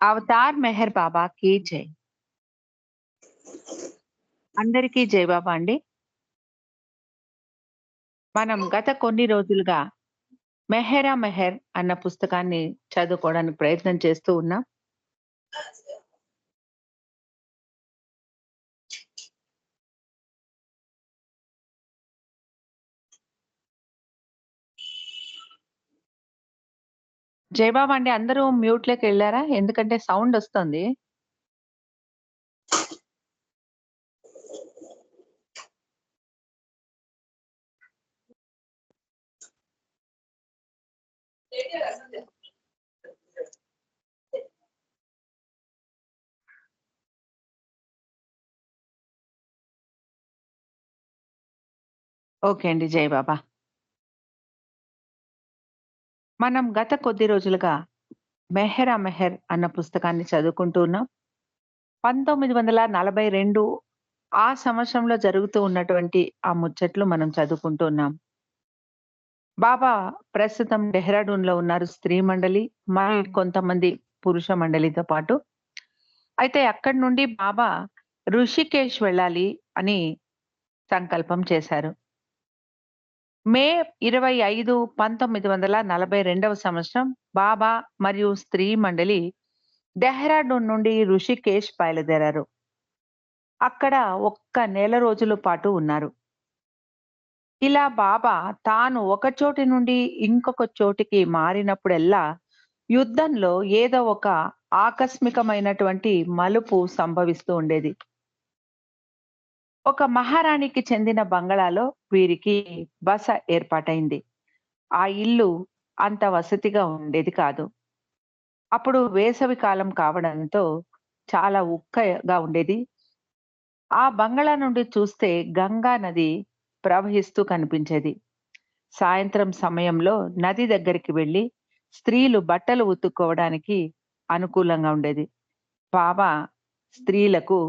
Avatar Meher బాబాకి జై. అందరికీ జై బాబా అండి. మనం గత కొన్ని రోజులుగా 'మెహరా మెహర్' అన్న పుస్తకాన్ని చదువుకోవడానికి ప్రయత్నం చేస్తూ ఉన్నాం. జై బాబా అండి. అందరూ మ్యూట్‌లోకెళ్లారా? ఎందుకంటే సౌండొస్తుంది. ఓకే అండి. జై బాబా. మనం గత కొద్ది రోజులుగా 'మెహరా మెహర్' అన్న పుస్తకాన్ని చదువుకుంటూ ఉన్నాం. 1942 ఆ సంవత్సరంలో జరుగుతూ ఉన్నటువంటి ఆ ముచ్చట్లు మనం చదువుకుంటూ ఉన్నాం. బాబా ప్రస్తుతం డెహ్రాడూన్‌లో ఉన్నారు స్త్రీ మండలి, మరి కొంతమంది పురుష మండలితో పాటు. అయితే అక్కడి నుండి బాబా ఋషికేశ్ వెళ్ళాలి అని సంకల్పం చేశారు. మే 25, 1942 సంవత్సరం బాబా మరియు స్త్రీ మండలి డెహ్రాడూన్ నుండి ఋషికేశ్ బయలుదేరారు. అక్కడ ఒక్క నెల రోజుల పాటు ఉన్నారు. ఇలా బాబా తాను ఒక చోటి నుండి ఇంకొక చోటికి మారినప్పుడెల్లా యుద్ధంలో ఏదో ఒక ఆకస్మికమైనటువంటి మలుపు సంభవిస్తూ ఉండేది. ఒక మహారాణికి చెందిన బంగళాలో వీరికి బస ఏర్పాటైంది. ఆ ఇల్లు అంత వసతిగా ఉండేది కాదు. అప్పుడు వేసవి కాలం కావడంతో చాలా ఉక్కగా ఉండేది. ఆ బంగళా నుండి చూస్తే గంగా నది ప్రవహిస్తూ కనిపించేది. సాయంత్రం సమయంలో నది దగ్గరికి వెళ్లి స్త్రీలు బట్టలు ఉతుక్కోవడానికి అనుకూలంగా ఉండేది. బాబా స్త్రీలకు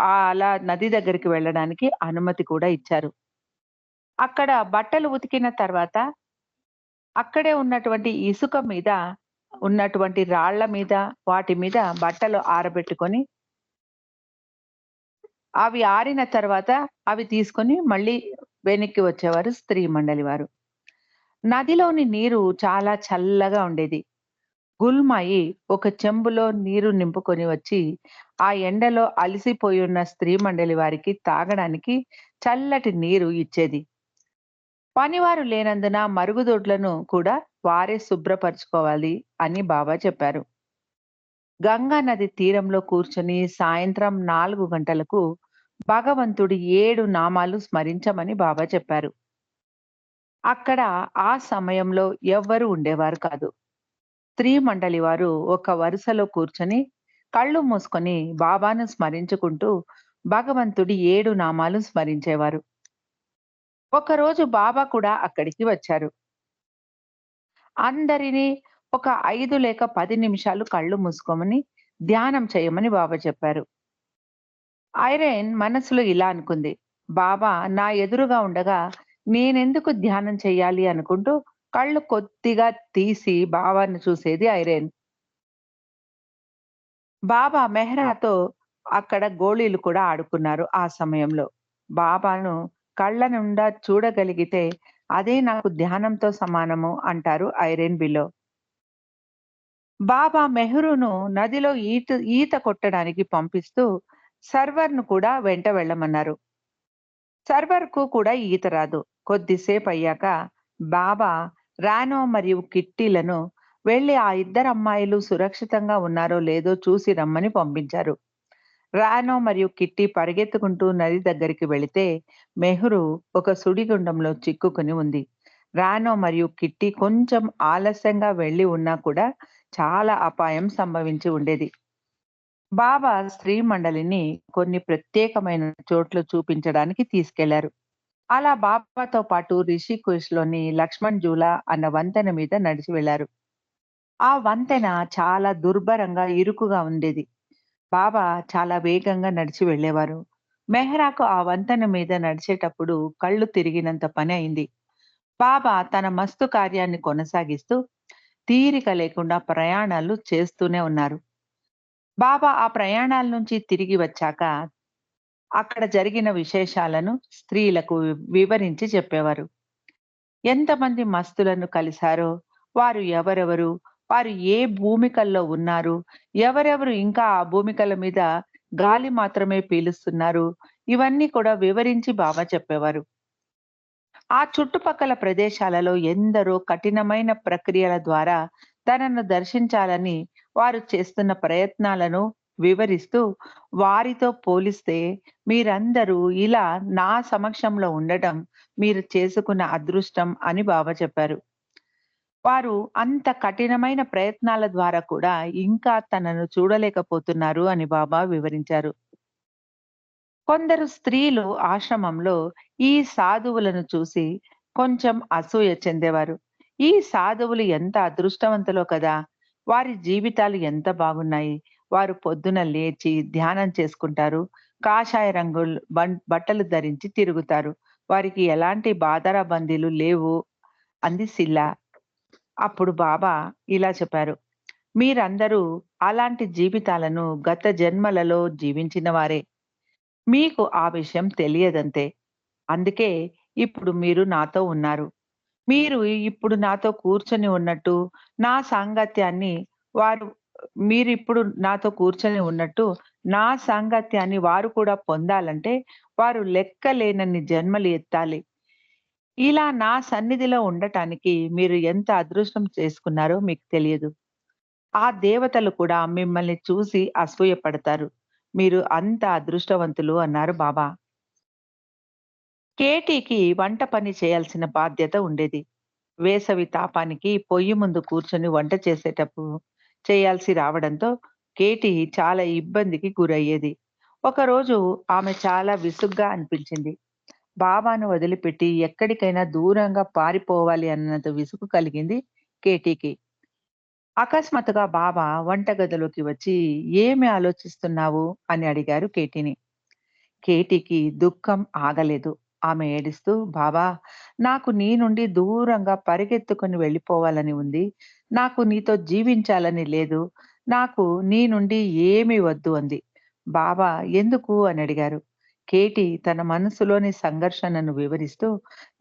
అలా నది దగ్గరికి వెళ్ళడానికి అనుమతి కూడా ఇచ్చారు. అక్కడ బట్టలు ఉతికిన తర్వాత అక్కడే ఉన్నటువంటి ఇసుక మీద ఉన్నటువంటి రాళ్ళ మీద, వాటి మీద బట్టలు ఆరబెట్టుకొని, అవి ఆరిన తర్వాత అవి తీసుకొని మళ్ళీ వెనక్కి వచ్చేవారు స్త్రీ మండలి వారు. నదిలోని నీరు చాలా చల్లగా ఉండేది. గుల్మాయి ఒక చెంబులో నీరు నింపుకొని వచ్చి, ఆ ఎండలో అలసిపోయున్న స్త్రీ మండలి వారికి తాగడానికి చల్లటి నీరు ఇచ్చేది. పనివారు లేనందున మరుగుదొడ్లను కూడా వారే శుభ్రపరచుకోవాలి అని బాబా చెప్పారు. గంగా నది తీరంలో కూర్చొని సాయంత్రం 4 గంటలకు భగవంతుడి 7 నామాలు స్మరించమని బాబా చెప్పారు. అక్కడ ఆ సమయంలో ఎవ్వరూ ఉండేవారు కాదు. స్త్రీ మండలి వారు ఒక వరుసలో కూర్చొని కళ్ళు మూసుకొని బాబాను స్మరించుకుంటూ భగవంతుడి 7 నామాలు స్మరించేవారు. ఒకరోజు బాబా కూడా అక్కడికి వచ్చారు. అందరినీ ఒక 5 లేక 10 నిమిషాలు కళ్ళు మూసుకోమని ధ్యానం చేయమని బాబా చెప్పారు. ఐరేన్ మనసులో ఇలా అనుకుంది. బాబా నా ఎదురుగా ఉండగా నేనెందుకు ధ్యానం చెయ్యాలి అనుకుంటూ కళ్ళు కొద్దిగా తీసి బాబాను చూసేది ఐరేన్. బాబా మెహ్రాతో అక్కడ గోళీలు కూడా ఆడుకున్నారు ఆ సమయంలో. బాబాను కళ్ళ నిండా చూడగలిగితే అదే నాకు ధ్యానంతో సమానము అంటారు ఐరేన్ బిలో. బాబా మెహ్రూను నదిలో ఈత కొట్టడానికి పంపిస్తూ సర్వర్‌ను కూడా వెంట వెళ్ళమన్నారు. సర్వర్‌కు కూడా ఈత రాదు. కొద్దిసేపయ్యాక బాబా రానో మరియు కిట్టీలను వెళ్లి ఆ ఇద్దరు అమ్మాయిలు సురక్షితంగా ఉన్నారో లేదో చూసి రమ్మని పంపించారు. రానో మరియు కిట్టి పరిగెత్తుకుంటూ నది దగ్గరికి వెళితే మెహ్రు ఒక సుడిగుండంలో చిక్కుకుని ఉంది. రానో మరియు కిట్టి కొంచెం ఆలస్యంగా వెళ్లి ఉన్నా కూడా చాలా అపాయం సంభవించి ఉండేది. బాబా స్త్రీ మండలిని కొన్ని ప్రత్యేకమైన చోట్ల చూపించడానికి తీసుకెళ్లారు. అలా బాబాతో పాటు రిషికేశ్‌లోని లక్ష్మణ్ జూలా అన్న వంతెన మీద నడిచి వెళ్లారు. ఆ వంతెన చాలా దుర్భరంగా, ఇరుకుగా ఉండేది. బాబా చాలా వేగంగా నడిచి వెళ్ళేవారు. మెహ్రాకు ఆ వంతెన మీద నడిచేటప్పుడు కళ్ళు తిరిగినంత పని అయింది. బాబా తన మస్తు కార్యాన్ని కొనసాగిస్తూ తీరిక లేకుండా ప్రయాణాలు చేస్తూనే ఉన్నారు. బాబా ఆ ప్రయాణాల నుంచి తిరిగి వచ్చాక అక్కడ జరిగిన విశేషాలను స్త్రీలకు వివరించి చెప్పేవారు. ఎంతమంది మస్తులను కలిసారో, వారు ఎవరెవరు, వారు ఏ భూమికల్లో ఉన్నారు, ఎవరెవరు ఇంకా ఆ భూమికల మీద గాలి మాత్రమే పీలుస్తున్నారు, ఇవన్నీ కూడా వివరించి బాబా చెప్పేవారు. ఆ చుట్టుపక్కల ప్రదేశాలలో ఎందరో కఠినమైన ప్రక్రియల ద్వారా తనను దర్శించాలని వారు చేస్తున్న ప్రయత్నాలను వివరిస్తూ, వారితో పోలిస్తే మీరందరూ ఇలా నా సమక్షంలో ఉండటం మీరు చేసుకున్న అదృష్టం అని బాబా చెప్పారు. వారు అంత కఠినమైన ప్రయత్నాల ద్వారా కూడా ఇంకా తనను చూడలేకపోతున్నారు అని బాబా వివరించారు. కొందరు స్త్రీలు ఆశ్రమంలో ఈ సాధువులను చూసి కొంచెం అసూయ చెందేవారు. ఈ సాధువులు ఎంత అదృష్టవంతులో కదా! వారి జీవితాలు ఎంత బాగున్నాయి. వారు పొద్దున లేచి ధ్యానం చేసుకుంటారు. కాషాయ రంగుల్ బట్టలు ధరించి తిరుగుతారు. వారికి ఎలాంటి బాధరాబందీలు లేవు అంది సిల్లా. అప్పుడు బాబా ఇలా చెప్పారు. మీరందరూ అలాంటి జీవితాలను గత జన్మలలో జీవించిన వారే. మీకు ఆ విషయం తెలియదంతే. అందుకే ఇప్పుడు మీరు నాతో ఉన్నారు. మీరు ఇప్పుడు నాతో కూర్చొని ఉన్నట్టు, నా సాంగత్యాన్ని వారు మీరిప్పుడు నాతో కూర్చొని ఉన్నట్టు, నా సాంగత్యాన్ని వారు కూడా పొందాలంటే, వారు లెక్కలేనన్ని జన్మలు ఎత్తాలి. ఇలా నా సన్నిధిలో ఉండటానికి మీరు ఎంత అదృష్టం చేసుకున్నారో మీకు తెలియదు. ఆ దేవతలు కూడా మిమ్మల్ని చూసి అసూయపడతారు. మీరు అంత అదృష్టవంతులు అన్నారు బాబా. కేటీకి వంట పని చేయాల్సిన బాధ్యత ఉండేది. వేసవి తాపానికి పొయ్యి ముందు కూర్చొని వంట చేసేటప్పుడు చేయాల్సి రావడంతో కేటీ చాలా ఇబ్బందికి గురయ్యేది. ఒకరోజు ఆమె చాలా విసుగ్గా అనిపించింది. బాబాను వదిలిపెట్టి ఎక్కడికైనా దూరంగా పారిపోవాలి అన్నంత విసుగు కలిగింది కేటీకి. అకస్మాత్తుగా బాబా వంటగదిలోకి వచ్చి "ఏమి ఆలోచిస్తున్నావు?" అని అడిగారు కేటీని. కేటీకి దుఃఖం ఆగలేదు. ఆమె ఏడుస్తూ, "బాబా, నాకు నీ నుండి దూరంగా పరిగెత్తుకొని వెళ్ళిపోవాలని ఉంది. నాకు నీతో జీవించాలని లేదు. నాకు నీ నుండి ఏమీ వద్దు" అంది. "బాబా ఎందుకు?" అని అడిగారు. కేటీ తన మనసులోని సంఘర్షణను వివరిస్తూ,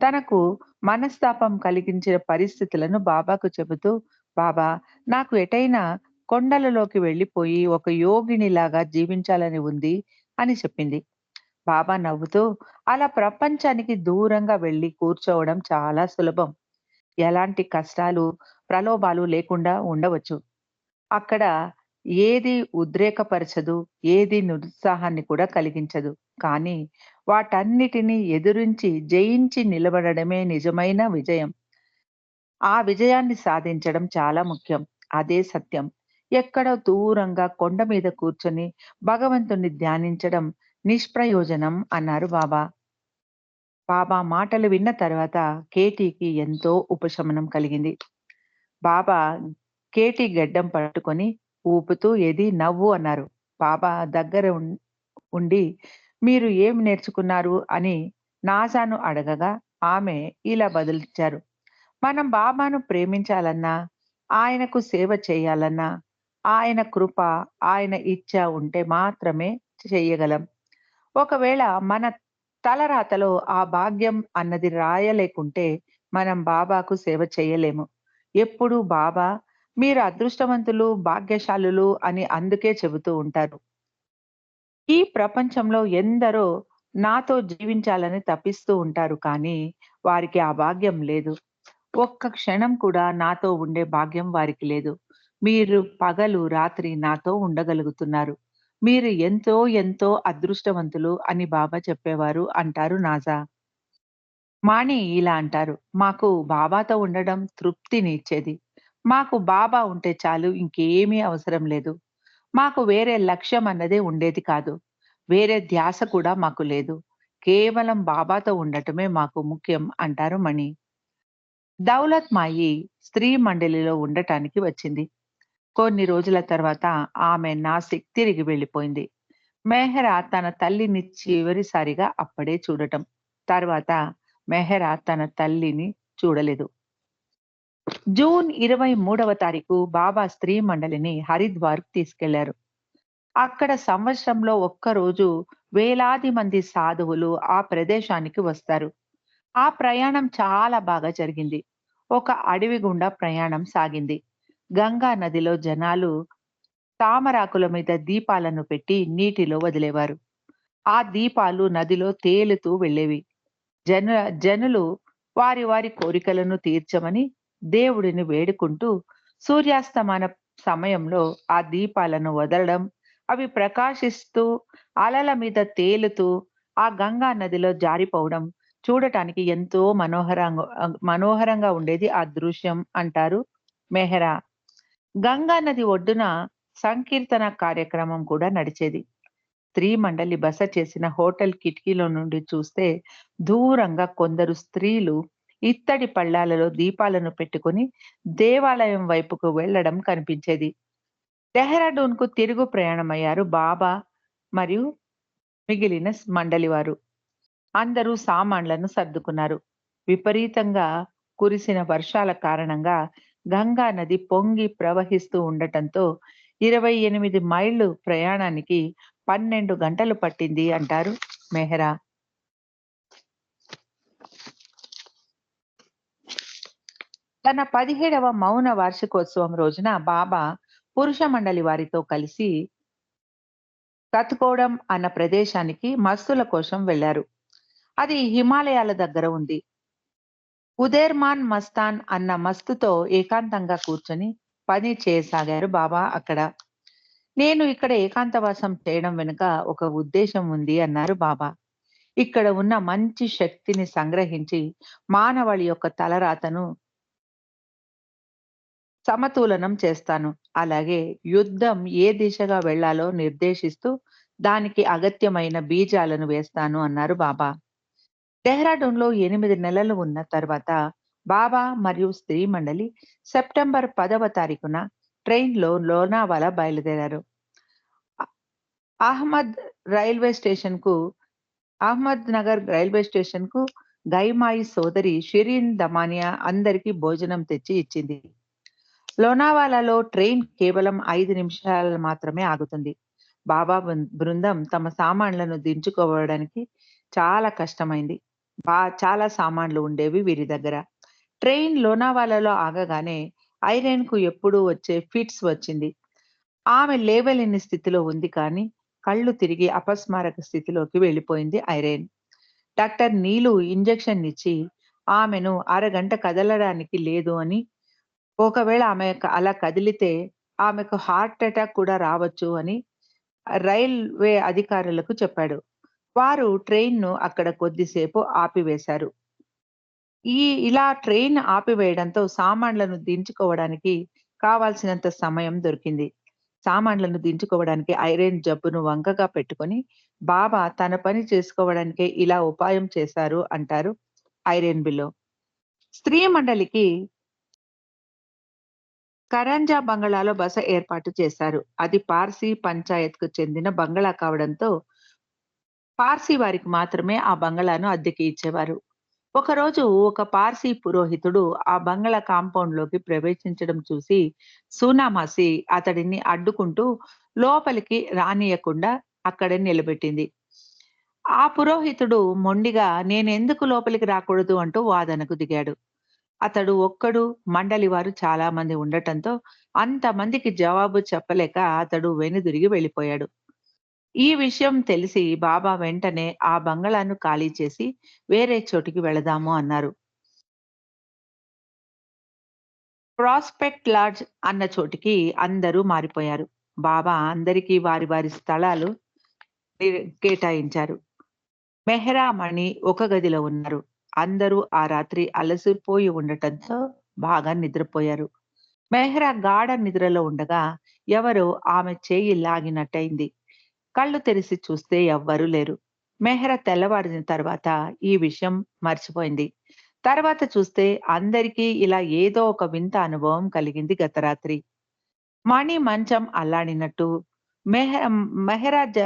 తనకు మనస్తాపం కలిగించిన పరిస్థితులను బాబాకు చెబుతూ, "బాబా, నాకు ఎటైనా కొండలలోకి వెళ్ళిపోయి ఒక యోగినిలాగా జీవించాలని ఉంది" అని చెప్పింది. బాబా నవ్వుతూ, అలా ప్రపంచానికి దూరంగా వెళ్లి కూర్చోవడం చాలా సులభం. ఎలాంటి కష్టాలు, ప్రలోభాలు లేకుండా ఉండవచ్చు. అక్కడ ఏది ఉద్రేకపరచదు, ఏది నిరుత్సాహాన్ని కూడా కలిగించదు. కానీ వాటన్నిటిని ఎదురించి, జయించి నిలబడడమే నిజమైన విజయం. ఆ విజయాన్ని సాధించడం చాలా ముఖ్యం. అదే సత్యం. ఎక్కడో దూరంగా కొండ మీద కూర్చొని భగవంతుణ్ణి ధ్యానించడం నిష్ప్రయోజనం అన్నారు బాబా. బాబా మాటలు విన్న తర్వాత కేటీకి ఎంతో ఉపశమనం కలిగింది. బాబా కేటీ గెడ్డం పట్టుకొని ఊపుతూ "ఏది నవ్వు" అన్నారు. బాబా దగ్గర ఉండి "మీరు ఏమి నేర్చుకున్నారు?" అని నాసాను అడగగా ఆమె ఇలా బదులిచ్చారు. మనం బాబాను ప్రేమించాలన్నా, ఆయనకు సేవ చేయాలన్నా, ఆయన కృప, ఆయన ఇచ్చ ఉంటే మాత్రమే చెయ్యగలం. ఒకవేళ మన తలరాతలో ఆ భాగ్యం అన్నది రాయలేకుంటే, మనం బాబాకు సేవ చేయలేము. ఎప్పుడూ బాబా మీరు అదృష్టవంతులు, భాగ్యశాలులు అని అందుకే చెబుతూ ఉంటారు. ఈ ప్రపంచంలో ఎందరో నాతో జీవించాలని తపిస్తూ ఉంటారు కానీ, వారికి ఆ భాగ్యం లేదు. ఒక్క క్షణం కూడా నాతో ఉండే భాగ్యం వారికి లేదు. మీరు పగలు, రాత్రి నాతో ఉండగలుగుతున్నారు. మీరు ఎంతో, ఎంతో అదృష్టవంతులు అని బాబా చెప్పేవారు అంటారు నాజా. మాణి ఇలా అంటారు. మాకు బాబాతో ఉండడం తృప్తిని ఇచ్చేది. మాకు బాబా ఉంటే చాలు ఇంకేమీ అవసరం లేదు. మాకు వేరే లక్ష్యం అన్నదే ఉండేది కాదు. వేరే ధ్యాస కూడా మాకు లేదు. కేవలం బాబాతో ఉండటమే మాకు ముఖ్యం అంటారు మణి. దౌలత్ మాయి స్త్రీ మండలిలో ఉండటానికి వచ్చింది. కొన్ని రోజుల తర్వాత ఆమె నాసిక్ తిరిగి వెళ్ళిపోయింది. మెహ్రా తన తల్లిని చివరిసారిగా అప్పుడే చూడటం. తర్వాత మెహ్రా తన తల్లిని చూడలేదు. జూన్ 23వ తారీఖు బాబా స్త్రీ మండలిని హరిద్వార్‌కు తీసుకెళ్లారు. అక్కడ సంవత్సరంలో ఒక్కరోజు వేలాది మంది సాధువులు ఆ ప్రదేశానికి వస్తారు. ఆ ప్రయాణం చాలా బాగా జరిగింది. ఒక అడవి గుండా ప్రయాణం సాగింది. గంగా నదిలో జనాలు తామరాకుల మీద దీపాలను పెట్టి నీటిలో వదిలేవారు. ఆ దీపాలు నదిలో తేలుతూ వెళ్ళేవి. జన జనులు వారి వారి కోరికలను తీర్చమని దేవుడిని వేడుకుంటూ సూర్యాస్తమాన సమయంలో ఆ దీపాలను వదలడం, అవి ప్రకాశిస్తూ అలల మీద తేలుతూ ఆ గంగా నదిలో జారిపోవడం చూడటానికి ఎంతో మనోహరంగా ఉండేది ఆ దృశ్యం అంటారు మెహ్రా. గంగా నది ఒడ్డున సంకీర్తన కార్యక్రమం కూడా నడిచేది. స్త్రీ మండలి బస చేసిన హోటల్ కిటికీలో నుండి చూస్తే దూరంగా కొందరు స్త్రీలు ఇత్తడి పళ్ళాలలో దీపాలను పెట్టుకొని దేవాలయం వైపుకు వెళ్లడం కనిపించేది. డెహ్రాడూన్‌కు తిరుగు ప్రయాణమయ్యారు బాబా మరియు మిగిలిన మండలి వారు. అందరూ సామాన్లను సర్దుకున్నారు. విపరీతంగా కురిసిన వర్షాల కారణంగా గంగా నది పొంగి ప్రవహిస్తూ ఉండటంతో 28 మైళ్ళు ప్రయాణానికి 12 గంటలు పట్టింది అంటారు మెహ్రా. తన 17వ మౌన వార్షికోత్సవం రోజున బాబా పురుష మండలి వారితో కలిసి కత్కోడం అన్న ప్రదేశానికి మస్తుల కోసం వెళ్లారు. అది హిమాలయాల దగ్గర ఉంది. ఉదేర్మాన్ మస్తాన్ అన్న మస్తుతో ఏకాంతంగా కూర్చొని పని చేయసాగారు బాబా అక్కడ. నేను ఇక్కడ ఏకాంతవాసం చేయడం వెనుక ఒక ఉద్దేశం ఉంది అన్నారు బాబా. ఇక్కడ ఉన్న మంచి శక్తిని సంగ్రహించి మానవాళి యొక్క తలరాతను సమతూలనం చేస్తాను. అలాగే యుద్ధం ఏ దిశగా వెళ్ళాలో నిర్దేశిస్తూ దానికి అగత్యమైన బీజాలను వేస్తాను అన్నారు బాబా. డెహ్రాడూన్‌లో 8 నెలలు ఉన్న తర్వాత బాబా మరియు స్త్రీ మండలి సెప్టెంబర్ 10వ తారీఖున ట్రైన్‌లో లోనావాలా బయలుదేరారు. అ అహ్మద్ రైల్వే స్టేషన్‌కు అహ్మద్ నగర్ రైల్వే స్టేషన్‌కు గైమాయి సోదరి షిరీన్ దమానియా అందరికీ భోజనం తెచ్చి ఇచ్చింది. లోనావాలాలో ట్రైన్ కేవలం 5 నిమిషాలు మాత్రమే ఆగుతుంది. బాబా బృందం తమ సామాన్లను దించుకోవడానికి చాలా కష్టమైంది. చాలా సామాన్లు ఉండేవి వీరి దగ్గర. ట్రైన్ లోనావాలాలో ఆగగానే ఐరెన్‌కు ఎప్పుడూ వచ్చే ఫిట్స్ వచ్చింది. ఆమె లేవలేని స్థితిలో ఉంది కానీ కళ్ళు తిరిగి అపస్మారక స్థితిలోకి వెళ్ళిపోయింది ఐరేన్. డాక్టర్ నీలు ఇంజెక్షన్ ఇచ్చి ఆమెను అరగంట కదలడానికి లేదు అని, ఒకవేళ ఆమె అలా కదిలితే ఆమెకు హార్ట్ అటాక్ కూడా రావచ్చు అని రైల్వే అధికారులకు చెప్పాడు. వారు ట్రైన్‌ను అక్కడ కొద్దిసేపు ఆపివేశారు. ఇలా ట్రైన్ ఆపివేయడంతో సామాన్లను దించుకోవడానికి కావాల్సినంత సమయం దొరికింది. సామాన్లను దించుకోవడానికి ఐరేన్ జబ్బును వంకగా పెట్టుకొని, బాబా తన పని చేసుకోవడానికే ఇలా ఉపాయం చేశారు అంటారు ఐరేన్ బిలో. స్త్రీ మండలికి కరంజా బంగళాలో బస ఏర్పాటు చేశారు. అది పార్సీ పంచాయత్‌కు చెందిన బంగళా కావడంతో పార్సీ వారికి మాత్రమే ఆ బంగళాను అద్దెకి ఇచ్చేవారు. ఒకరోజు ఒక పార్సీ పురోహితుడు ఆ బంగళా కాంపౌండ్‌లోకి ప్రవేశించడం చూసి సూనామాసి అతడిని అడ్డుకుంటూ లోపలికి రానీయకుండా అక్కడే నిలబెట్టింది. ఆ పురోహితుడు మొండిగా నేనెందుకు లోపలికి రాకూడదు అంటూ వాదనకు దిగాడు. అతడు ఒక్కడు, మండలి వారు చాలా మంది ఉండటంతో అంతమందికి జవాబు చెప్పలేక అతడు వెనుదిరిగి వెళ్ళిపోయాడు. ఈ విషయం తెలిసి బాబా వెంటనే ఆ బంగళాను ఖాళీ చేసి వేరే చోటికి వెళదాము అన్నారు. ప్రాస్పెక్ట్ లాడ్జ్ అన్న చోటికి అందరూ మారిపోయారు. బాబా అందరికీ వారి వారి స్థలాలు కేటాయించారు. మెహ్రా, మణి ఒక గదిలో ఉన్నారు. అందరూ ఆ రాత్రి అలసిపోయి ఉండటంతో బాగా నిద్రపోయారు. మెహ్రా గాఢ నిద్రలో ఉండగా ఎవరో ఆమె చేయి లాగినట్టయింది. కళ్ళు తెరిసి చూస్తే ఎవ్వరూ లేరు. మెహ్రా తెల్లవారిన తర్వాత ఈ విషయం మర్చిపోయింది. తర్వాత చూస్తే అందరికీ ఇలా ఏదో ఒక వింత అనుభవం కలిగింది గత రాత్రి. మణి మంచం అల్లాడినట్టు, మెహ మెహ్రా జ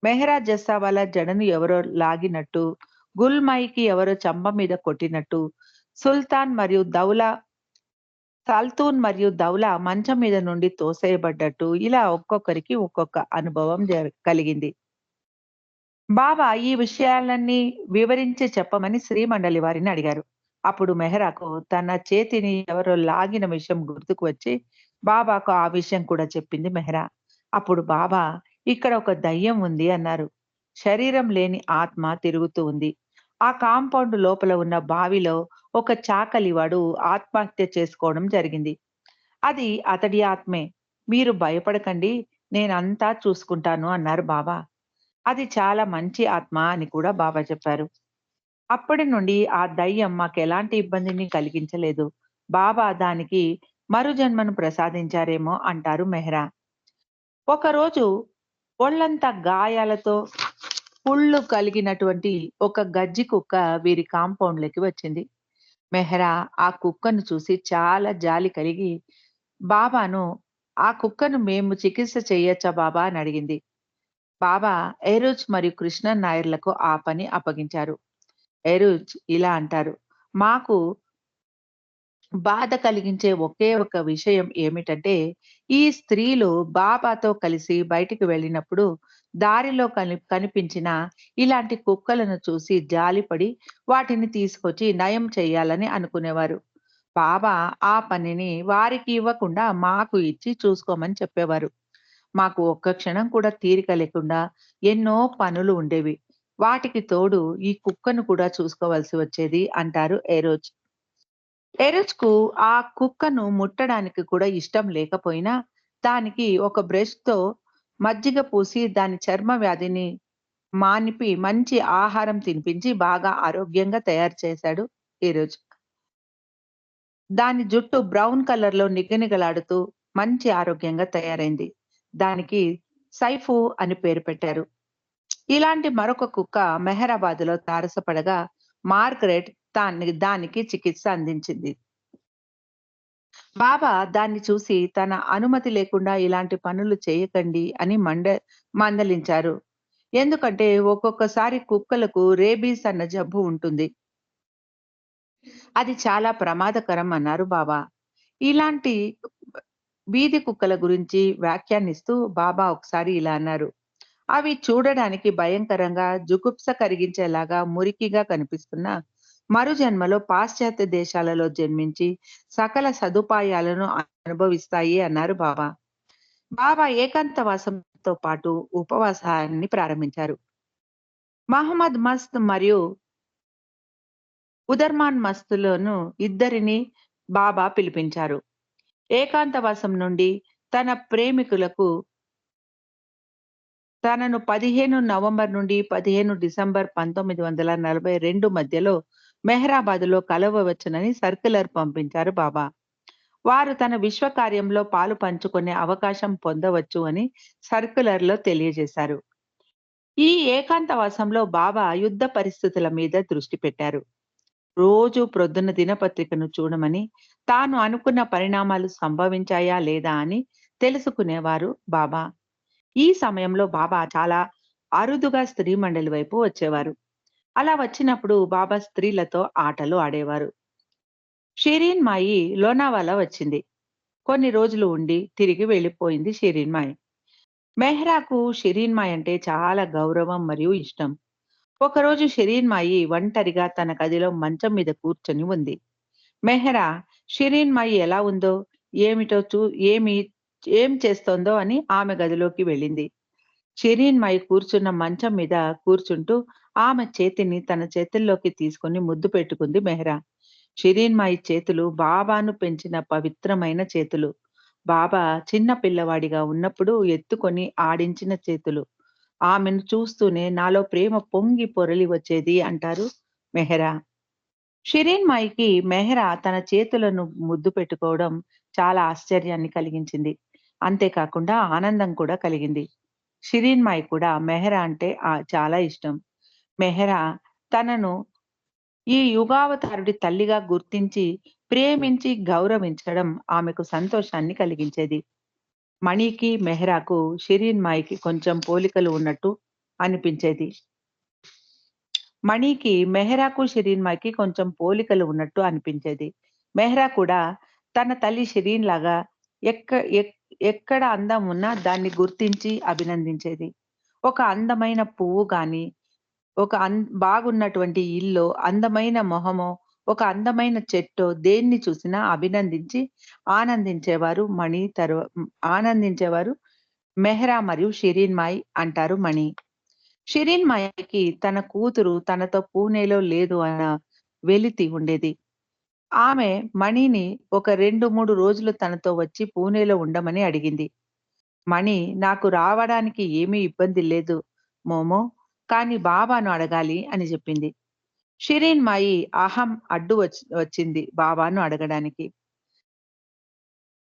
మెహ్రా జస్సావాలా జడను ఎవరో లాగినట్టు, గుల్మైకి ఎవరో చెంప మీద కొట్టినట్టు, సుల్తాన్ మరియు దౌలా సల్తూన్ మరియు దౌలా మంచం మీద నుండి తోసేయబడ్డట్టు ఇలా ఒక్కొక్కరికి ఒక్కొక్క అనుభవం కలిగింది. బాబా ఈ విషయాలన్నీ వివరించి చెప్పమని శ్రీమండలి వారిని అడిగారు. అప్పుడు మెహరాకు తన చేతిని ఎవరో లాగిన విషయం గుర్తుకు వచ్చి బాబాకు ఆ విషయం కూడా చెప్పింది మెహరా. అప్పుడు బాబా, ఇక్కడ ఒక దయ్యం ఉంది అన్నారు. శరీరం లేని ఆత్మ తిరుగుతూ ఉంది. ఆ కాంపౌండ్ లోపల ఉన్న బావిలో ఒక చాకలివాడు ఆత్మహత్య చేసుకోవడం జరిగింది. అది అతడి ఆత్మే. మీరు భయపడకండి, నేనంతా చూసుకుంటాను అన్నారు బాబా. అది చాలా మంచి ఆత్మ అని కూడా బాబా చెప్పారు. అప్పటి నుండి ఆ దయ్యం మాకెలాంటి ఇబ్బందిని కలిగించలేదు. బాబా దానికి మరు జన్మను ప్రసాదించారేమో అంటారు మెహ్రా. ఒకరోజు ఒళ్ళంతా గాయాలతో పుళ్ళు కలిగినటువంటి ఒక గజ్జి కుక్క వీరి కాంపౌండ్‌లోకి వచ్చింది. మెహ్రా ఆ కుక్కను చూసి చాలా జాలి కలిగి బాబాను, "ఆ కుక్కను మేము చికిత్స చేయొచ్చా బాబా?" అని అడిగింది. బాబా ఏరోజ్ మరియు కృష్ణన్ నాయర్లకు ఆ పని అప్పగించారు. ఏరోజ్ ఇలా అంటారు, "మాకు బాధ కలిగించే ఒకే ఒక విషయం ఏమిటంటే, ఈ స్త్రీలు బాబాతో కలిసి బయటికి వెళ్ళినప్పుడు దారిలో కనిపించిన ఇలాంటి కుక్కలను చూసి జాలిపడి వాటిని తీసుకొచ్చి నయం చేయాలని అనుకునేవారు. బాబా ఆ పనిని వారికి ఇవ్వకుండా మాకు ఇచ్చి చూసుకోమని చెప్పేవారు. మాకు ఒక్క క్షణం కూడా తీరిక లేకుండా ఎన్నో పనులు ఉండేవి. వాటికి తోడు ఈ కుక్కను కూడా చూసుకోవాల్సి వచ్చేది" అంటారు ఏరోజ్. ఎరుచ్‌కు ఆ కుక్కను ముట్టడానికి కూడా ఇష్టం లేకపోయినా, దానికి ఒక బ్రష్‌తో మజ్జిగ పూసి దాని చర్మ వ్యాధిని మానిపి మంచి ఆహారం తినిపించి బాగా ఆరోగ్యంగా తయారు చేశాడు ఈరోజు. దాని జుట్టు బ్రౌన్ కలర్‌లో నిగనిగలాడుతూ మంచి ఆరోగ్యంగా తయారైంది. దానికి సైఫు అని పేరు పెట్టారు. ఇలాంటి మరొక కుక్క మెహరాబాద్‌లో తారసపడగా మార్గరెట్ దానికి చికిత్స అందించింది. బాబా దాన్ని చూసి తన అనుమతి లేకుండా ఇలాంటి పనులు చేయకండి అని మందలించారు. ఎందుకంటే ఒక్కొక్కసారి కుక్కలకు రేబీస్ అన్న జబ్బు ఉంటుంది. అది చాలా ప్రమాదకరం అన్నారు బాబా. ఇలాంటి వీధి కుక్కల గురించి వ్యాఖ్యానిస్తూ బాబా ఒకసారి ఇలా అన్నారు. అవి చూడడానికి భయంకరంగా, జుగుప్స కలిగించేలాగా, మురికిగా కనిపిస్తున్నా మరుజన్మలో పాశ్చాత్య దేశాలలో జన్మించి సకల సదుపాయాలను అనుభవిస్తాయి అన్నారు బాబా. బాబా ఏకాంతవాసంతో పాటు ఉపవాసాన్ని ప్రారంభించారు. మహమ్మద్ మస్త్ మరియు ఉదర్మాన్ మస్తులను ఇద్దరిని బాబా పిలిపించారు. ఏకాంతవాసం నుండి తన ప్రేమికులకు తనను 15 నవంబర్ నుండి 15 డిసెంబర్ 1942 మధ్యలో మెహరాబాద్‌లో కలవవచ్చునని సర్క్యులర్ పంపించారు బాబా. వారు తన విశ్వ కార్యంలో పాలు పంచుకునే అవకాశం పొందవచ్చు అని సర్క్యులర్‌లో తెలియజేశారు. ఈ ఏకాంతవాసంలో బాబా యుద్ధ పరిస్థితుల మీద దృష్టి పెట్టారు. రోజు ప్రొద్దున దినపత్రికను చూడమని, తాను అనుకున్న పరిణామాలు సంభవించాయా లేదా అని తెలుసుకునేవారు బాబా. ఈ సమయంలో బాబా చాలా అరుదుగా స్త్రీ మండలి వైపు వచ్చేవారు. అలా వచ్చినప్పుడు బాబా స్త్రీలతో ఆటలు ఆడేవారు. షిరీన్ మాయి లోనావాలా వచ్చింది. కొన్ని రోజులు ఉండి తిరిగి వెళ్ళిపోయింది షిరీన్ మాయి. మెహ్రాకు షిరీన్ మాయి అంటే చాలా గౌరవం మరియు ఇష్టం. ఒకరోజు షిరీన్ మాయి ఒంటరిగా తన గదిలో మంచం మీద కూర్చొని ఉంది. మెహ్రా షిరీన్ మాయి ఎలా ఉందో, ఏమిటో ఏమి ఏం చేస్తోందో అని ఆమె గదిలోకి వెళ్ళింది. షిరీన్ మాయి కూర్చున్న మంచం మీద కూర్చుంటూ ఆమె చేతిని తన చేతుల్లోకి తీసుకొని ముద్దు పెట్టుకుంది మెహ్రా. షిరీన్ మాయి చేతులు బాబాను పెంచిన పవిత్రమైన చేతులు. బాబా చిన్న పిల్లవాడిగా ఉన్నప్పుడు ఎత్తుకొని ఆడించిన చేతులు. ఆమెను చూస్తూనే నాలో ప్రేమ పొంగి పొరలి వచ్చేది అంటారు మెహ్రా. షిరీన్ మాయికి మెహ్రా తన చేతులను ముద్దు పెట్టుకోవడం చాలా ఆశ్చర్యాన్ని కలిగించింది. అంతేకాకుండా ఆనందం కూడా కలిగింది. షిరీన్ మాయి కూడా మెహ్రా అంటే చాలా ఇష్టం. మెహ్రా తనను ఈ యుగావతారుడి తల్లిగా గుర్తించి, ప్రేమించి, గౌరవించడం ఆమెకు సంతోషాన్ని కలిగించేది. మణికి, మెహ్రాకు షిరీన్ మాయికి కొంచెం పోలికలు ఉన్నట్టు అనిపించేది. మణికి మెహ్రాకు, షిరీన్ మాయికి కొంచెం పోలికలు ఉన్నట్టు అనిపించేది. మెహ్రా కూడా తన తల్లి షిరీన్‌లాగా ఎక్క ఎక్ ఎక్కడ అందం ఉన్నా దాన్ని గుర్తించి అభినందించేది. ఒక అందమైన పువ్వు గాని, ఒక బాగున్నటువంటి ఇల్లో, అందమైన మొహమో, ఒక అందమైన చెట్టో దేన్ని చూసినా అభినందించి ఆనందించేవారు మణి ఆనందించేవారు మెహ్రా మరియు షిరీన్ మాయి అంటారు మణి. షిరీన్ మాయకి తన కూతురు తనతో పూణేలో లేదు అన్న వెలితి ఉండేది. ఆమె మణిని ఒక 2, 3 రోజులు తనతో వచ్చి పూణేలో ఉండమని అడిగింది. మణి నాకు రావడానికి ఏమీ ఇబ్బంది లేదు మోమో. కానీ బాబాను అడగాలి అని చెప్పింది. షిరీన్ మాయి అహం అడ్డు వచ్చింది బాబాను అడగడానికి.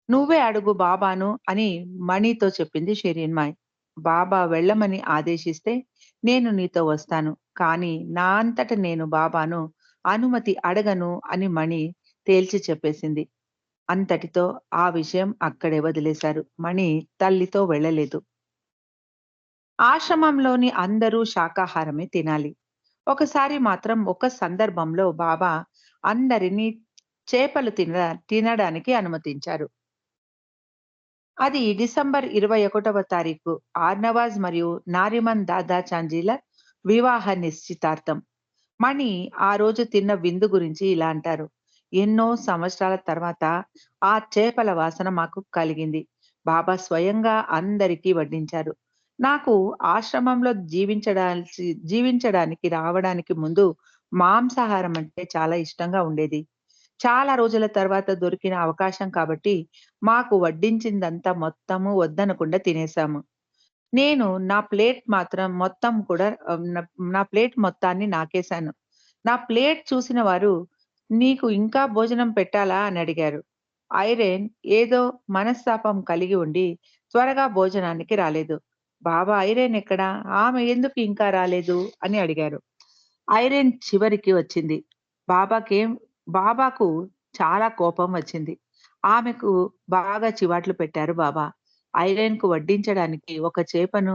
నువ్వే అడుగు బాబాను అని మణితో చెప్పింది షిరీన్ మాయి. బాబా వెళ్ళమని ఆదేశిస్తే నేను నీతో వస్తాను. కానీ నా అంతట నేను బాబాను అనుమతి అడగను అని మణి తేల్చి చెప్పేసింది. అంతటితో ఆ విషయం అక్కడే వదిలేశారు. మణి తల్లితో వెళ్ళలేదు. ఆశ్రమంలోని అందరూ శాకాహారమే తినాలి. ఒకసారి మాత్రం ఒక సందర్భంలో బాబా అందరినీ చేపలు తినడానికి అనుమతించారు. అది డిసెంబర్ 21వ తారీఖు ఆర్నవాజ్ మరియు నారిమన్ దాదా చాంజీల వివాహ నిశ్చితార్థం. మణి ఆ రోజు తిన్న విందు గురించి ఇలా అంటారు. ఎన్నో సంవత్సరాల తర్వాత ఆ చేపల వాసన మాకు కలిగింది. బాబా స్వయంగా అందరికీ వడ్డించారు. నాకు ఆశ్రమంలో జీవించడానికి రావడానికి ముందు మాంసాహారం అంటే చాలా ఇష్టంగా ఉండేది. చాలా రోజుల తర్వాత దొరికిన అవకాశం కాబట్టి మాకు వడ్డించిందంతా మొత్తము వద్దనకుండా తినేసాము. నేను నా ప్లేట్ మాత్రం మొత్తం కూడా నా ప్లేట్ మొత్తాన్ని నాకేశాను. నా ప్లేట్ చూసిన వారు, "నీకు ఇంకా భోజనం పెట్టాలా?" అని అడిగారు. ఐరేన్ ఏదో మనస్తాపం కలిగి ఉండి త్వరగా భోజనానికి రాలేదు. "బాబా ఐరేన్ ఎక్కడ? ఆమె ఎందుకు ఇంకా రాలేదు?" అని అడిగారు. ఐరేన్ చివరికి వచ్చింది. బాబాకేం బాబాకు చాలా కోపం వచ్చింది. ఆమెకు బాగా చివాట్లు పెట్టారు బాబా. ఐరేన్‌కు వడ్డించడానికి ఒక చేపను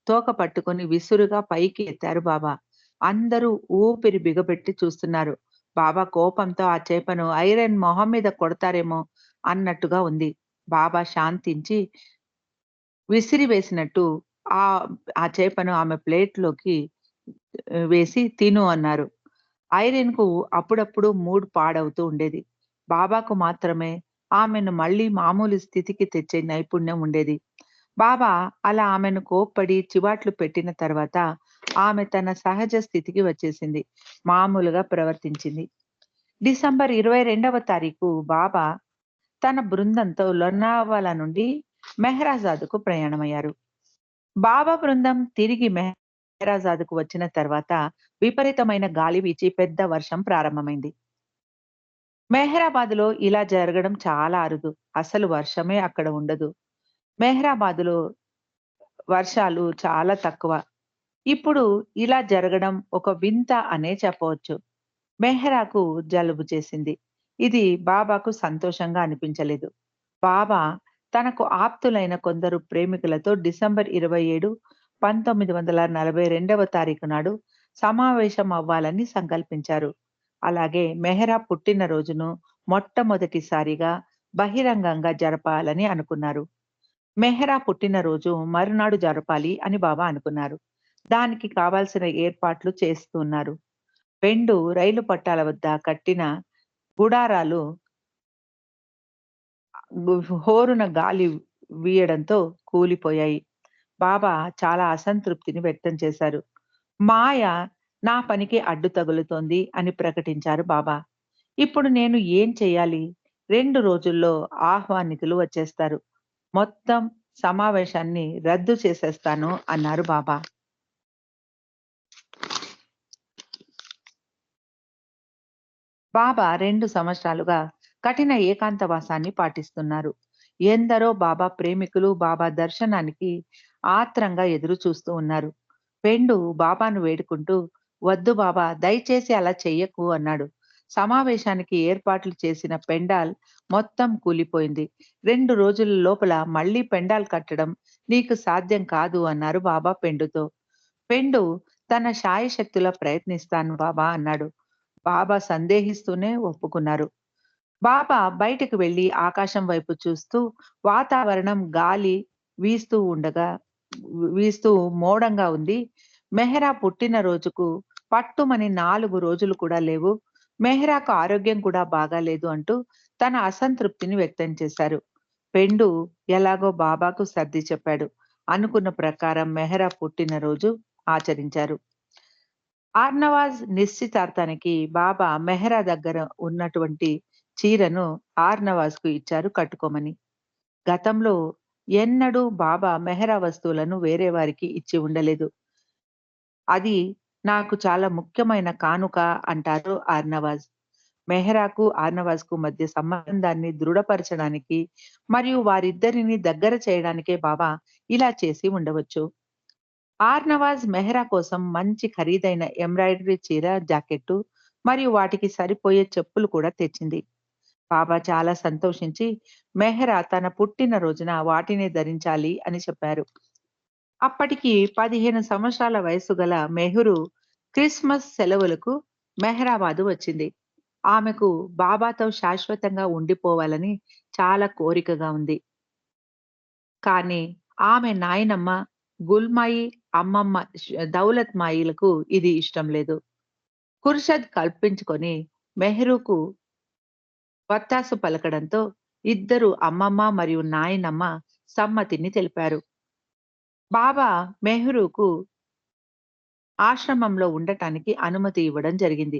తోక పట్టుకొని విసురుగా పైకి ఎత్తారు బాబా. అందరూ ఊపిరి బిగబెట్టి చూస్తున్నారు. బాబా కోపంతో ఆ చేపను ఐరేన్ మొహం మీద కొడతారేమో అన్నట్టుగా ఉంది. బాబా శాంతించి విసిరివేసినట్టు ఆహ్, ఆ చేపను ఆమె ప్లేట్‌లోకి వేసి తిను అన్నారు. ఐరిన్‌కు అప్పుడప్పుడు మూడ్ పాడవుతూ ఉండేది. బాబాకు మాత్రమే ఆమెను మళ్ళీ మామూలు స్థితికి తెచ్చే నైపుణ్యం ఉండేది. బాబా అలా ఆమెను కోప్పడి చివాట్లు పెట్టిన తర్వాత ఆమె తన సహజ స్థితికి వచ్చేసింది. మామూలుగా ప్రవర్తించింది. డిసెంబర్ 22వ తారీఖు బాబా తన బృందంతో లోనావాలా నుండి మెహ్రాజాద్‌కు ప్రయాణమయ్యారు. బాబా బృందం తిరిగి మెహరాజాద్‌కు వచ్చిన తర్వాత విపరీతమైన గాలి వీచి పెద్ద వర్షం ప్రారంభమైంది. మెహరాబాద్‌లో ఇలా జరగడం చాలా అరుదు. అసలు వర్షమే అక్కడ ఉండదు. మెహరాబాద్‌లో వర్షాలు చాలా తక్కువ. ఇప్పుడు ఇలా జరగడం ఒక వింత అనే చెప్పవచ్చు. మెహ్రాకు జలుబు చేసింది. ఇది బాబాకు సంతోషంగా అనిపించలేదు. బాబా తనకు ఆప్తులైన కొందరు ప్రేమికులతో డిసెంబర్ 27, 1942వ తారీఖు నాడు సమావేశం అవ్వాలని సంకల్పించారు. అలాగే మెహ్రా పుట్టినరోజును మొట్టమొదటిసారిగా బహిరంగంగా జరపాలని అనుకున్నారు. మెహ్రా పుట్టినరోజు మరునాడు జరపాలి అని బాబా అనుకున్నారు. దానికి కావాల్సిన ఏర్పాట్లు చేస్తున్నారు. 2 రైలు పట్టాల వద్ద కట్టిన గుడారాలు హోరున గాలి వీయడంతో కూలిపోయాయి. బాబా చాలా అసంతృప్తిని వ్యక్తం చేశారు. మాయ నా పనికి అడ్డు తగులుతోంది అని ప్రకటించారు బాబా. ఇప్పుడు నేను ఏం చేయాలి? 2 రోజుల్లో ఆహ్వానితులు వచ్చేస్తారు. మొత్తం సమావేశాన్ని రద్దు చేసేస్తాను అన్నారు బాబా. బాబా 2 సంవత్సరాలుగా కఠిన ఏకాంతవాసాన్ని పాటిస్తున్నారు. ఎందరో బాబా ప్రేమికులు బాబా దర్శనానికి ఆత్రంగా ఎదురు చూస్తూ ఉన్నారు. పెండు బాబాను వేడుకుంటూ, "వద్దు బాబా, దయచేసి అలా చెయ్యకు" అన్నాడు. సమావేశానికి ఏర్పాట్లు చేసిన పెండాల్ మొత్తం కూలిపోయింది. 2 రోజుల లోపల మళ్ళీ పెండాల్ కట్టడం నీకు సాధ్యం కాదు అన్నారు బాబా పెండుతో. పెండు తన శాయశక్తులా ప్రయత్నిస్తాను బాబా అన్నాడు. బాబా సందేహిస్తూనే ఒప్పుకున్నారు. బాబా బయటకు వెళ్లి ఆకాశం వైపు చూస్తూ వాతావరణం గాలి వీస్తూ ఉండగా వీస్తూ మోడంగా ఉంది. మెహ్రా పుట్టినరోజుకు పట్టుమని 4 రోజులు కూడా లేవు. మెహ్రాకు ఆరోగ్యం కూడా బాగాలేదు అంటూ తన అసంతృప్తిని వ్యక్తం చేశారు. పెండు ఎలాగో బాబాకు సర్ది చెప్పాడు. అనుకున్న ప్రకారం మెహ్రా పుట్టినరోజు ఆచరించారు. ఆర్నవాజ్ నిశ్చితార్థానికి బాబా మెహ్రా దగ్గర ఉన్నటువంటి చీరను ఆర్నవాజ్‌కు ఇచ్చారు కట్టుకోమని. గతంలో ఎన్నడూ బాబా మెహ్రా వస్తువులను వేరే వారికి ఇచ్చి ఉండలేదు. అది నాకు చాలా ముఖ్యమైన కానుక అంటారు ఆర్నవాజ్. మెహ్రాకు, ఆర్నవాజ్‌కు మధ్య సంబంధాన్ని దృఢపరచడానికి మరియు వారిద్దరిని దగ్గర చేయడానికే బాబా ఇలా చేసి ఉండవచ్చు. ఆర్నవాజ్ మెహ్రా కోసం మంచి ఖరీదైన ఎంబ్రాయిడరీ చీర, జాకెట్టు మరియు వాటికి సరిపోయే చెప్పులు కూడా తెచ్చింది. బాబా చాలా సంతోషించి మెహ్రా తన పుట్టిన రోజున వాటిని ధరించాలి అని చెప్పారు. అప్పటికి 15 సంవత్సరాల వయస్సు గల మెహ్రు క్రిస్మస్ సెలవులకు మెహ్రాబాదు వచ్చింది. ఆమెకు బాబాతో శాశ్వతంగా ఉండిపోవాలని చాలా కోరికగా ఉంది. కానీ ఆమె నాయనమ్మ గుల్మాయి, అమ్మమ్మ దౌలత్ మాయిలకు ఇది ఇష్టం లేదు. ఖుర్షద్ కల్పించుకొని మెహ్రూకు వత్తాసు పలకడంతో ఇద్దరు అమ్మమ్మ మరియు నాయనమ్మ సమ్మతిని తెలిపారు. బాబా మెహ్రూకు ఆశ్రమంలో ఉండటానికి అనుమతి ఇవ్వడం జరిగింది.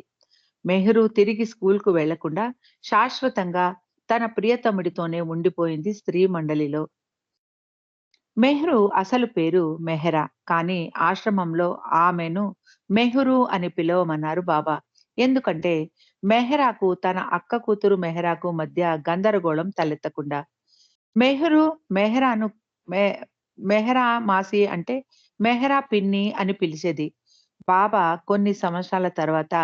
మెహ్రూ తిరిగి స్కూల్‌కు వెళ్లకుండా శాశ్వతంగా తన ప్రియతముడితోనే ఉండిపోయింది స్త్రీ మండలిలో. మెహ్రు అసలు పేరు మెహ్రా. కానీ ఆశ్రమంలో ఆమెను మెహ్రూ అని పిలవమన్నారు బాబా. ఎందుకంటే మెహ్రాకు తన అక్క కూతురు మెహ్రాకు మధ్య గందరగోళం తలెత్తకుండా. మెహ్రు మెహ్రాను మె మెహ్రా మాసి అంటే మెహ్రా పిన్ని అని పిలిచేది. బాబా కొన్ని సంవత్సరాల తర్వాత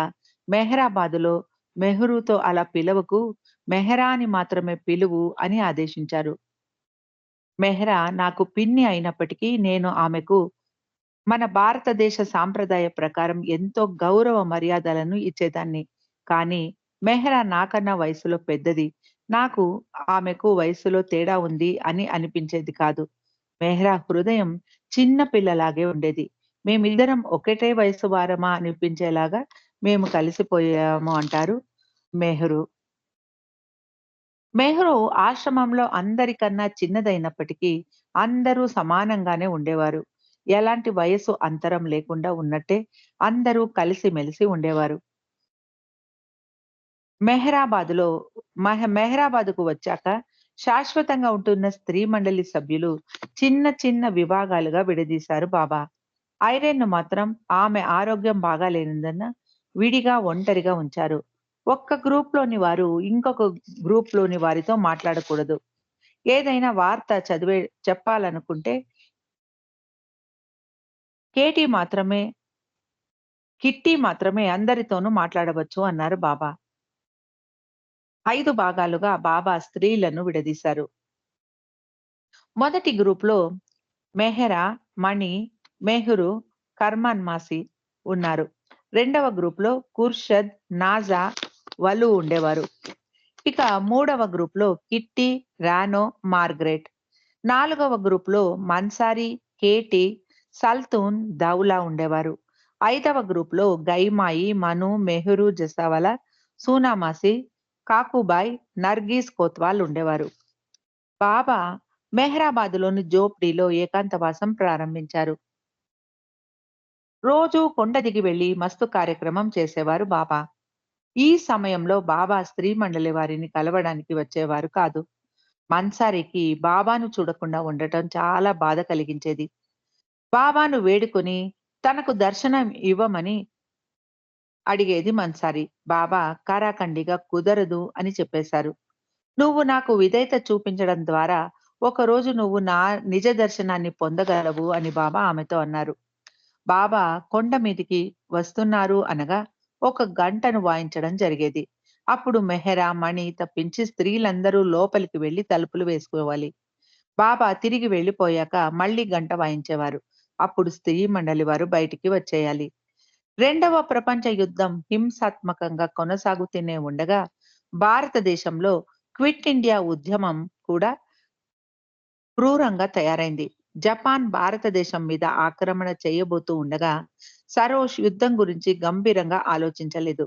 మెహ్రాబాదులో మెహ్రూతో అలా పిలవకు, మెహ్రా అని మాత్రమే పిలువు అని ఆదేశించారు. మెహ్రా నాకు పిన్ని అయినప్పటికీ నేను ఆమెకు మన భారతదేశ సాంప్రదాయ ప్రకారం ఎంతో గౌరవ మర్యాదలను ఇచ్చేదాన్ని. కానీ మెహ్రా నాకన్నా వయసులో పెద్దది. నాకు ఆమెకు వయస్సులో తేడా ఉంది అని అనిపించేది కాదు. మెహ్రా హృదయం చిన్న పిల్లలాగే ఉండేది. మేమిద్దరం ఒకటే వయసు వారమా అనిపించేలాగా మేము కలిసిపోయాము అంటారు మెహ్రూ. మెహ్రూ ఆశ్రమంలో అందరికన్నా చిన్నదైనప్పటికీ అందరూ సమానంగానే ఉండేవారు. ఎలాంటి వయస్సు అంతరం లేకుండా ఉన్నట్టే అందరూ కలిసిమెలిసి ఉండేవారు. మెహ్రాబాద్‌లో మెహ్రాబాద్‌కు వచ్చాక శాశ్వతంగా ఉంటున్న స్త్రీ మండలి సభ్యులు చిన్న చిన్న విభాగాలుగా విడదీశారు బాబా. ఐరెన్‌ను మాత్రం ఆమె ఆరోగ్యం బాగాలేనందున విడిగా ఒంటరిగా ఉంచారు. ఒక్క గ్రూప్‌లోని వారు ఇంకొక గ్రూప్‌లోని వారితో మాట్లాడకూడదు. ఏదైనా వార్త చెప్పాలనుకుంటే కేటీ మాత్రమే కిట్టి మాత్రమే అందరితోనూ మాట్లాడవచ్చు అన్నారు బాబా. 5 భాగాలుగా బాబా స్త్రీలను విడదీశారు. మొదటి గ్రూప్‌లో మెహెరా, మణి, మెహ్రు, కర్మాన్ మాసి ఉన్నారు. రెండవ గ్రూప్‌లో ఖుర్షద్, నాజా, వలు ఉండేవారు. ఇక మూడవ గ్రూప్‌లో కిట్టి, రానో, మార్గరెట్. నాలుగవ గ్రూప్‌లో మన్సారి, కేటీ, సల్తూన్, దౌలా ఉండేవారు. ఐదవ గ్రూప్‌లో గైమాయి, మను, మెహ్రు జసావలా, సూనామాసి, కాకుబాయ్, నర్గీస్ కోత్వాల్ ఉండేవారు. బాబా మెహ్రాబాద్‌లోని జోప్డీలో ఏకాంతవాసం ప్రారంభించారు. రోజూ కొండ దిగి వెళ్లి మస్తు కార్యక్రమం చేసేవారు బాబా. ఈ సమయంలో బాబా స్త్రీ మండలి వారిని కలవడానికి వచ్చేవారు కాదు. మన్సారికి బాబాను చూడకుండా ఉండటం చాలా బాధ కలిగించేది. బాబాను వేడుకొని తనకు దర్శనం ఇవ్వమని అడిగేది మన్సారి. బాబా ఖరాఖండిగా కుదరదు అని చెప్పేశారు. నువ్వు నాకు విధేయత చూపించడం ద్వారా ఒకరోజు నువ్వు నా నిజ దర్శనాన్ని పొందగలవు అని బాబా ఆమెతో అన్నారు. బాబా కొండ మీదికి వస్తున్నారు అనగా ఒక గంటను వాయించడం జరిగేది. అప్పుడు మెహరా, మణి తప్పించి స్త్రీలందరూ లోపలికి వెళ్లి తలుపులు వేసుకోవాలి. బాబా తిరిగి వెళ్ళిపోయాక మళ్ళీ గంట వాయించేవారు. అప్పుడు స్త్రీ మండలి వారు బయటికి వచ్చేయాలి. రెండవ ప్రపంచ యుద్ధం హింసాత్మకంగా కొనసాగుతూనే ఉండగా భారతదేశంలో క్విట్ ఇండియా ఉద్యమం కూడా క్రూరంగా తయారైంది. జపాన్ భారతదేశం మీద ఆక్రమణ చేయబోతూ ఉండగా, సరోష్ యుద్ధం గురించి గంభీరంగా ఆలోచించలేదు.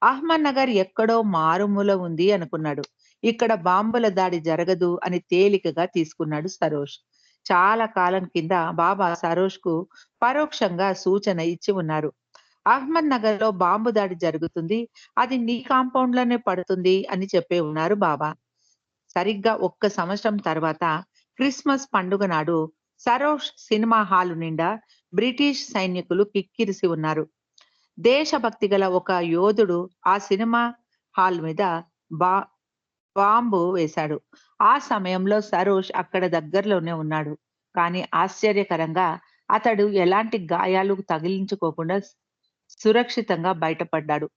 అహ్మద్‌నగర్ ఎక్కడో మారుమూల ఉంది అనుకున్నాడు. ఇక్కడ బాంబుల దాడి జరగదు అని తేలికగా తీసుకున్నాడు సరోష్. చాలా కాలం కింద బాబా సరోష్‌కు పరోక్షంగా సూచన ఇచ్చి ఉన్నారు. అహ్మద్‌నగర్‌లో బాంబు దాడి జరుగుతుంది. అది నీ కాంపౌండ్‌లోనే పడుతుంది అని చెప్పే ఉన్నారు బాబా. సరిగ్గా ఒక్క సంవత్సరం తర్వాత క్రిస్మస్ పండుగ నాడు సరోష్ సినిమా హాలు నిండా బ్రిటిష్ సైనికులు కిక్కిరిసి ఉన్నారు. దేశభక్తి గల ఒక యోధుడు ఆ సినిమా హాల్ మీద బా బాంబు వేశాడు. ఆ సమయంలో సరోష్ అక్కడ దగ్గరలోనే ఉన్నాడు. కానీ ఆశ్చర్యకరంగా అతడు ఎలాంటి గాయాలు తగిలించుకోకుండా సురక్షితంగా బయటపడ్డాడు.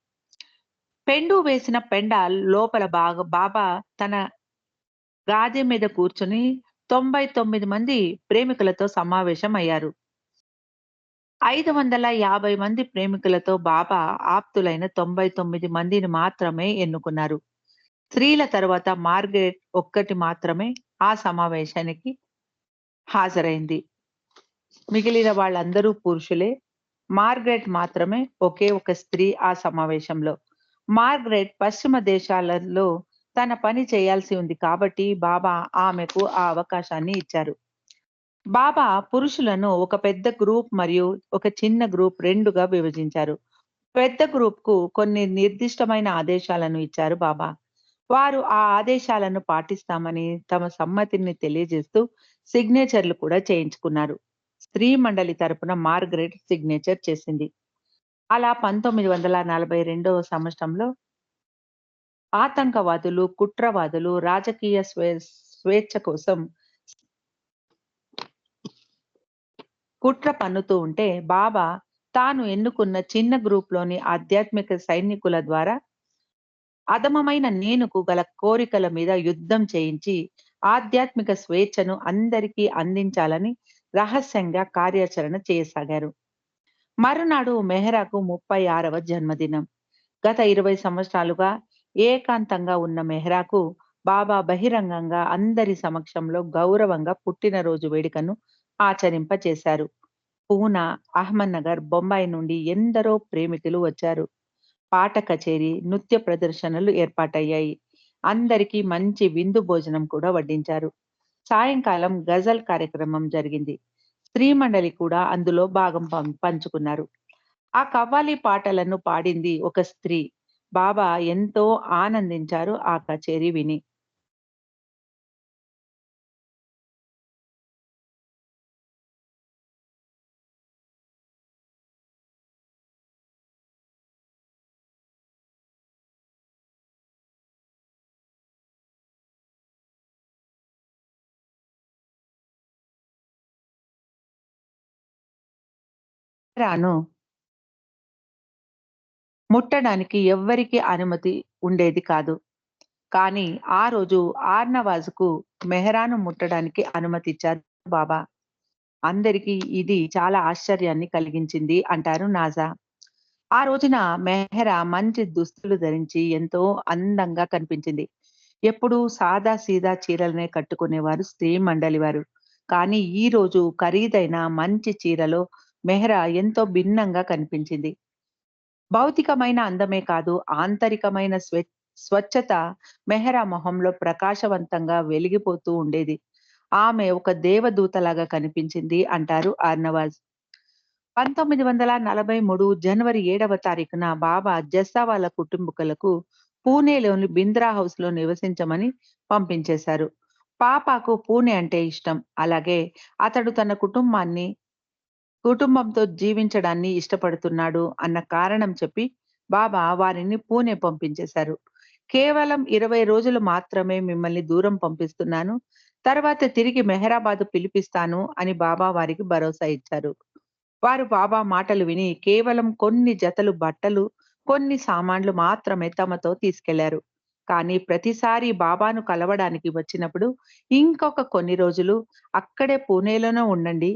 పెండు వేసిన పెండ లోపల బాబా తన గాది మీద కూర్చొని 99 మంది ప్రేమికులతో సమావేశం అయ్యారు. 550 మంది ప్రేమికులతో బాబా ఆప్తులైన 99 మందిని మాత్రమే ఎన్నుకున్నారు. స్త్రీల తరువాత మార్గరెట్ ఒక్కటి మాత్రమే ఆ సమావేశానికి హాజరైంది. మిగిలిన వాళ్ళందరూ పురుషులే. మార్గరెట్ మాత్రమే ఒకే ఒక స్త్రీ ఆ సమావేశంలో. మార్గరెట్ పశ్చిమ దేశాలలో తన పని చేయాల్సి ఉంది కాబట్టి బాబా ఆమెకు ఆ అవకాశాన్ని ఇచ్చారు. బాబా పురుషులను ఒక పెద్ద గ్రూప్ మరియు ఒక చిన్న గ్రూప్ 2గా విభజించారు. పెద్ద గ్రూప్‌కు కొన్ని నిర్దిష్టమైన ఆదేశాలను ఇచ్చారు బాబా. వారు ఆ ఆదేశాలను పాటిస్తామని తమ సమ్మతిని తెలియజేస్తూ సిగ్నేచర్‌లు కూడా చేయించుకున్నారు. స్త్రీ మండలి తరపున మార్గరెట్ సిగ్నేచర్ చేసింది. అలా 1942వ సంవత్సరంలో ఆతంకవాదులు, కుట్రవాదులు రాజకీయ స్వేచ్ఛ కోసం కుట్ర పన్నుతూ ఉంటే బాబా తాను ఎన్నుకున్న చిన్న గ్రూప్‌లోని ఆధ్యాత్మిక సైనికుల ద్వారా అధమమైన నేనుకు గల కోరికల మీద యుద్ధం చేయించి ఆధ్యాత్మిక స్వేచ్ఛను అందరికీ అందించాలని రహస్యంగా కార్యాచరణ చేయసాగారు. మరునాడు మెహ్రాకు 36వ జన్మదినం. గత 20 సంవత్సరాలుగా ఏకాంతంగా ఉన్న మెహ్రాకు బాబా బహిరంగంగా అందరి సమక్షంలో గౌరవంగా పుట్టినరోజు వేడుకను ఆచరింపచేశారు. పూనా, అహ్మద్‌నగర్, బొంబాయి నుండి ఎందరో ప్రేమికులు వచ్చారు. పాట కచేరీ, నృత్య ప్రదర్శనలు ఏర్పాటయ్యాయి. అందరికీ మంచి విందు భోజనం కూడా వడ్డించారు. సాయంకాలం గజల్ కార్యక్రమం జరిగింది. స్త్రీ మండలి కూడా అందులో భాగం పంచుకున్నారు. ఆ కవ్వాలి పాటలను పాడింది ఒక స్త్రీ. బాబా ఎంతో ఆనందించారు ఆ కచేరీ విని. రాను ముట్టడానికి ఎవ్వరికీ అనుమతి ఉండేది కాదు. కానీ ఆ రోజు ఆర్‌నవాజ్‌కు మెహరాను ముట్టడానికి అనుమతిచ్చారు బాబా. అందరికీ ఇది చాలా ఆశ్చర్యాన్ని కలిగించింది అంటారు నాజా. ఆ రోజున మెహరా మంచి దుస్తులు ధరించి ఎంతో అందంగా కనిపించింది. ఎప్పుడూ సాదా సీదా చీరలనే కట్టుకునేవారు స్త్రీ మండలి వారు. కానీ ఈ రోజు ఖరీదైన మంచి చీరలో మెహరా ఎంతో భిన్నంగా కనిపించింది. భౌతికమైన అందమే కాదు, ఆంతరికమైన స్వచ్ఛత మెహరా మొహంలో ప్రకాశవంతంగా వెలిగిపోతూ ఉండేది. ఆమె ఒక దేవదూతలాగా కనిపించింది అంటారు అర్నవాజ్. 1943 జనవరి 7వ తారీఖున బాబా జస్సా కుటుంబీకులకు పూణేలోని బింద్రా హౌస్‌లో నివసించమని పంపించేశారు. పాపాకు పూణే అంటే ఇష్టం. అలాగే అతడు తన కుటుంబంతో జీవించడాన్ని ఇష్టపడుతున్నాడు అన్న కారణం చెప్పి బాబా వారిని పూణే పంపించేశారు. కేవలం 20 రోజులు మాత్రమే మిమ్మల్ని దూరం పంపిస్తున్నాను. తర్వాత తిరిగి మెహరాబాద్ పిలిపిస్తాను అని బాబా వారికి భరోసా ఇచ్చారు. వారు బాబా మాటలు విని కేవలం కొన్ని జతలు బట్టలు, కొన్ని సామాన్లు మాత్రమే తమతో తీసుకెళ్లారు. కానీ ప్రతిసారి బాబాను కలవడానికి వచ్చినప్పుడు ఇంకొక కొన్ని రోజులు అక్కడే పూణేలోనే ఉండండి.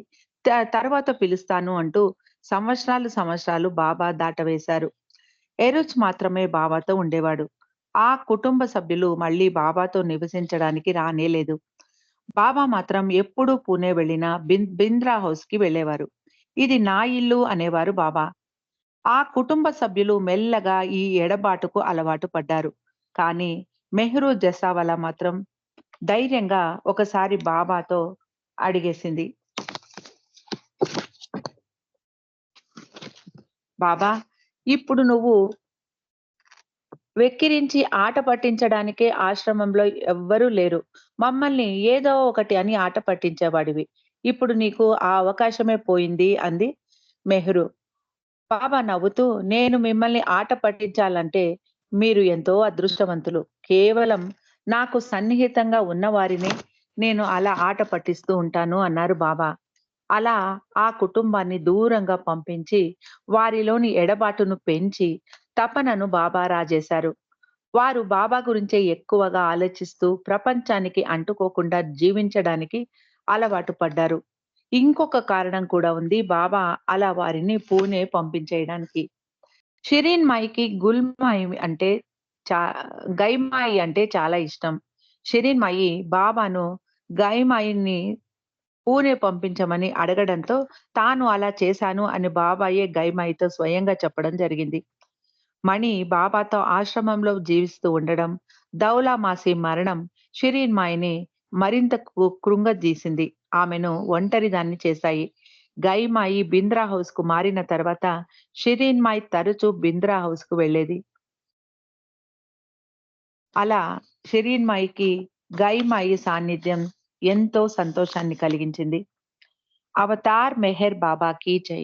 తర్వాత పిలుస్తాను అంటూ సంవత్సరాలు బాబా దాటవేశారు. ఎరుచ్ మాత్రమే బాబాతో ఉండేవాడు. ఆ కుటుంబ సభ్యులు మళ్ళీ బాబాతో నివసించడానికి రానేలేదు. బాబా మాత్రం ఎప్పుడూ పూణే వెళ్ళినా బింద్రా హౌస్‌కి వెళ్ళేవారు. ఇది నా ఇల్లు అనేవారు బాబా. ఆ కుటుంబ సభ్యులు మెల్లగా ఈ ఎడబాటుకు అలవాటు పడ్డారు. కానీ మెహ్రూ జసావాలా మాత్రం ధైర్యంగా ఒకసారి బాబాతో అడిగేసింది. బాబా, ఇప్పుడు నువ్వు వెక్కిరించి ఆట పట్టించడానికే ఆశ్రమంలో ఎవ్వరూ లేరు. మమ్మల్ని ఏదో ఒకటి అని ఆట పట్టించేవాడివి. ఇప్పుడు నీకు ఆ అవకాశమే పోయింది అంది మెహ్రు. బాబా నవ్వుతూ, నేను మిమ్మల్ని ఆట పట్టించాలంటే మీరు ఎంతో అదృష్టవంతులు. కేవలం నాకు సన్నిహితంగా ఉన్నవారినే నేను అలా ఆట పట్టిస్తూ ఉంటాను అన్నారు బాబా. అలా ఆ కుటుంబాన్ని దూరంగా పంపించి, వారిలోని ఎడబాటును పెంచి, తపనను బాబా రాజేశారు. వారు బాబా గురించే ఎక్కువగా ఆలోచిస్తూ, ప్రపంచానికి అంటుకోకుండా జీవించడానికి అలవాటు పడ్డారు. ఇంకొక కారణం కూడా ఉంది బాబా అలా వారిని పూణే పంపించేయడానికి. షిరిన్ మాయికి అంటే చా గైమాయి అంటే చాలా ఇష్టం. షిరిన్ మాయి బాబాను గైమాయిని పూణే పంపించమని అడగడంతో, తాను అలా చేశాను అని బాబాయే గైమాయితో స్వయంగా చెప్పడం జరిగింది. మణి బాబాతో ఆశ్రమంలో జీవిస్తూ ఉండడం, దౌలా మాసి మరణం షిరీన్ మాయిని మరింత కృంగదీసింది. ఆమెను ఒంటరిదాన్ని చేశాయి. గైమాయి బింద్రా హౌస్‌కు మారిన తర్వాత షిరీన్ మాయి తరచూ బింద్రా హౌస్‌కు వెళ్ళేది. అలా షిరీన్ మాయికి గైమాయి సాన్నిధ్యం ఎంతో సంతోషాన్ని కలిగించింది. అవతార్ మెహర్ బాబా కీ జై!